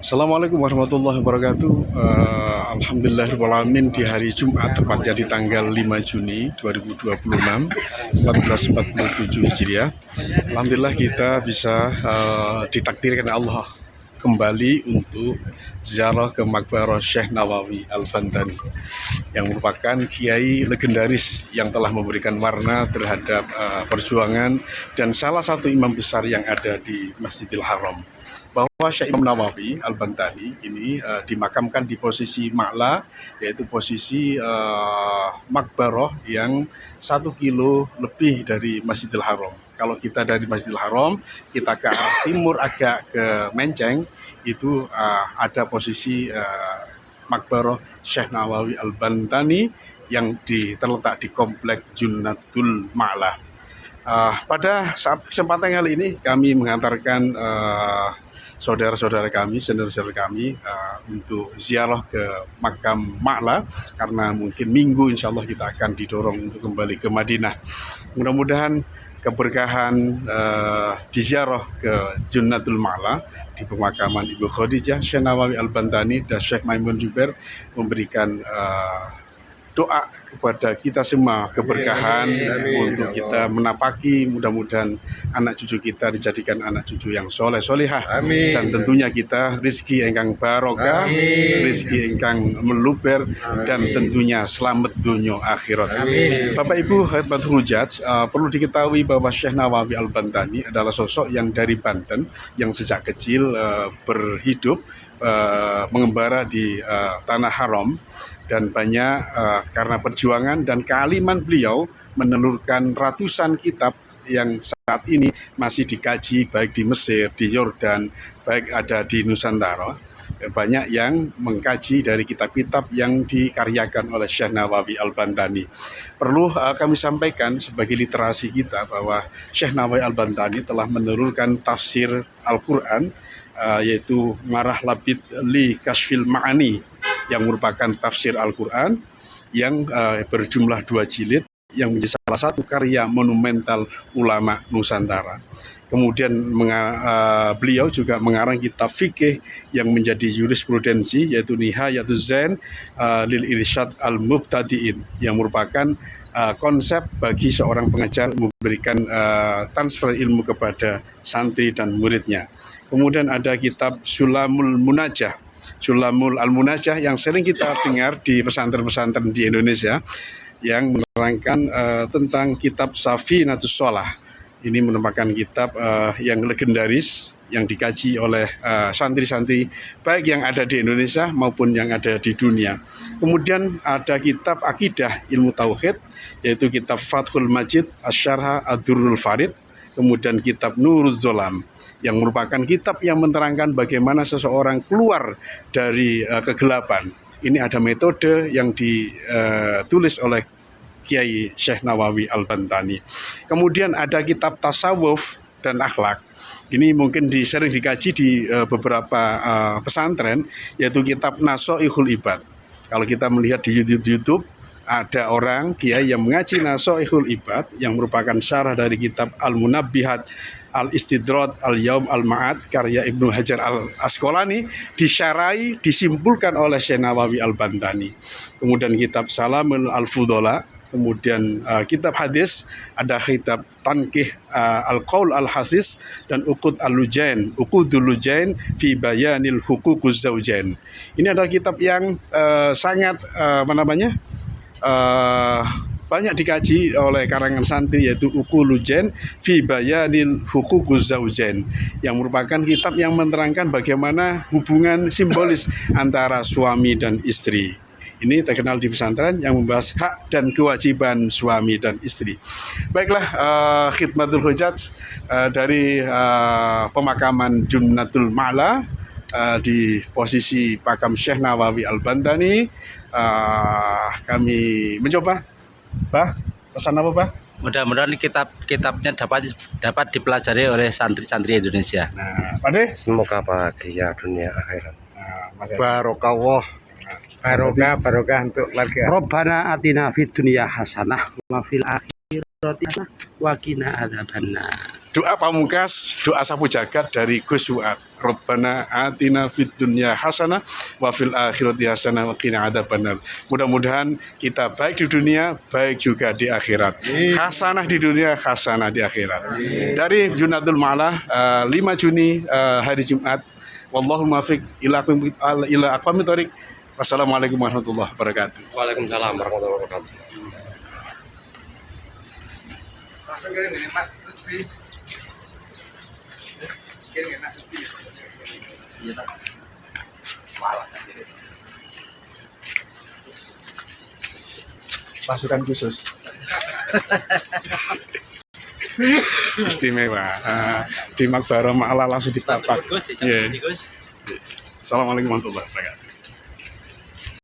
Assalamualaikum warahmatullahi wabarakatuh. Alhamdulillahirrahmanirrahim, di hari Jumat, tepatnya di tanggal 5 Juni 2026, 1447 Hijriah. Alhamdulillah kita bisa ditakdirkan Allah kembali untuk ziarah ke Maqbarah Syekh Nawawi Al-Bantani, yang merupakan kiai legendaris yang telah memberikan warna terhadap perjuangan dan salah satu imam besar yang ada di Masjidil Haram. Bahwa Syekh Imam Nawawi Al-Bantani ini dimakamkan di posisi Ma'la, yaitu posisi Maqbarah yang 1 kilo lebih dari Masjidil Haram. Kalau kita dari Masjidil Haram, kita ke arah timur agak ke Menceng, itu ada posisi Maqbarah Syekh Nawawi Al-Bantani yang terletak di komplek Junnatul Ma'la. Pada kesempatan kali ini kami mengantarkan saudara-saudara kami, senior-senior kami untuk ziarah ke makam Ma'la, karena mungkin minggu insya Allah kita akan didorong untuk kembali ke Madinah. Mudah-mudahan keberkahan di ziarah ke Junnatul Ma'la di pemakaman Ibu Khadijah Syekh Nawawi Al-Bantani dan Syekh Maimun Jubair memberikan doa kepada kita semua, keberkahan untuk kita menapaki, mudah-mudahan anak cucu kita dijadikan anak cucu yang soleh solehah, dan tentunya kita rizki engkang barokah, rizki engkang meluber, dan tentunya selamat dunia akhirat. Bapak Ibu khidmatul hujat, perlu diketahui bahwa Syekh Nawawi Al-Bantani adalah sosok yang dari Banten, yang sejak kecil berhidup mengembara di tanah haram, dan banyak karena perjuangan dan kealiman beliau menelurkan ratusan kitab yang saat ini masih dikaji baik di Mesir, di Yordan, baik ada di Nusantara. Banyak yang mengkaji dari kitab-kitab yang dikaryakan oleh Syekh Nawawi Al-Bantani. Perlu kami sampaikan sebagai literasi kita bahwa Syekh Nawawi Al-Bantani telah menelurkan tafsir Al-Quran, yaitu Marah Labid li Kashfil Ma'ani, yang merupakan tafsir Al-Quran yang berjumlah 2 jilid, yang menjadi salah satu karya monumental ulama Nusantara. Kemudian beliau juga mengarang kitab fikih yang menjadi jurisprudensi, yaitu Nihayatuz Zain lil Irsyad al-Mubtadi'in, yang merupakan konsep bagi seorang pengajar memberikan transfer ilmu kepada santri dan muridnya. Kemudian ada kitab Sulamul Al-Munajah yang sering kita dengar di pesantren-pesantren di Indonesia, yang menerangkan tentang kitab Safinatus Shalah. Ini merupakan kitab yang legendaris yang dikaji oleh santri-santri baik yang ada di Indonesia maupun yang ada di dunia. Kemudian ada kitab Akidah Ilmu Tauhid, yaitu kitab Fathul Majid Asy-Syarh Ad-Durrul Farid. Kemudian kitab Nuruz Zolam, yang merupakan kitab yang menerangkan bagaimana seseorang keluar dari kegelapan. Ini ada metode yang ditulis oleh Kiai Syekh Nawawi Al-Bantani. Kemudian ada kitab Tasawuf dan Akhlak. Ini mungkin sering dikaji di beberapa pesantren, yaitu kitab Nasoihul Ibad. Kalau kita melihat di YouTube, ada orang kiai yang mengaji Nasoihul Ibad, yang merupakan syarah dari kitab Al-Munabbihat Al-Istidrat Al-Yaum Al-Ma'ad karya Ibnu Hajar Al-Asqalani, disyarahi, disimpulkan oleh Syekh Nawawi Al-Bantani. Kemudian kitab Salamul Al-Fudola, kemudian kitab hadis, ada kitab Tankih Al-Qaul Al-Hasis dan Uqudul Lujain fi Bayanil Huququz Zaujain. Ini adalah kitab yang sangat banyak dikaji oleh karangan santri, yaitu Uqudul Lujain fi Bayanil Huququz Zaujain, yang merupakan kitab yang menerangkan bagaimana hubungan simbolis antara suami dan istri. Ini terkenal di pesantren, yang membahas hak dan kewajiban suami dan istri. Baiklah, khidmatul hujat dari pemakaman Junnatul Ma'la di posisi makam Syekh Nawawi Al-Bantani. Kami mencoba, pesan apa, Pak? Mudah-mudahan kitabnya dapat dipelajari oleh santri-santri Indonesia. Nah, Pak De? Semoga bahagia dunia akhirat. Barokah untuk keluarga. Rabbana atina fid dunya hasanah wa fil akhirati hasanah wa qina adzabannar. doa pamungkas, doa sapu jagat dari Gus Fuad. Rabbana atina fid dunya hasanah wa fil akhirati hasanah wa qina adzabannar. Mudah-mudahan kita baik di dunia, baik juga di akhirat. Hasanah di dunia, hasanah di akhirat. Dari Junatul Ma'la 5 Juni hari Jumat. Wallahu muwaffiq ila aqwamit thoriq. Wassalamualaikum warahmatullahi wabarakatuh. Waalaikumsalam warahmatullahi wabarakatuh. Pasukan khusus. Istimewa. Di Makbarah Ma'la langsung ditapak. Assalamualaikum warahmatullahi wabarakatuh.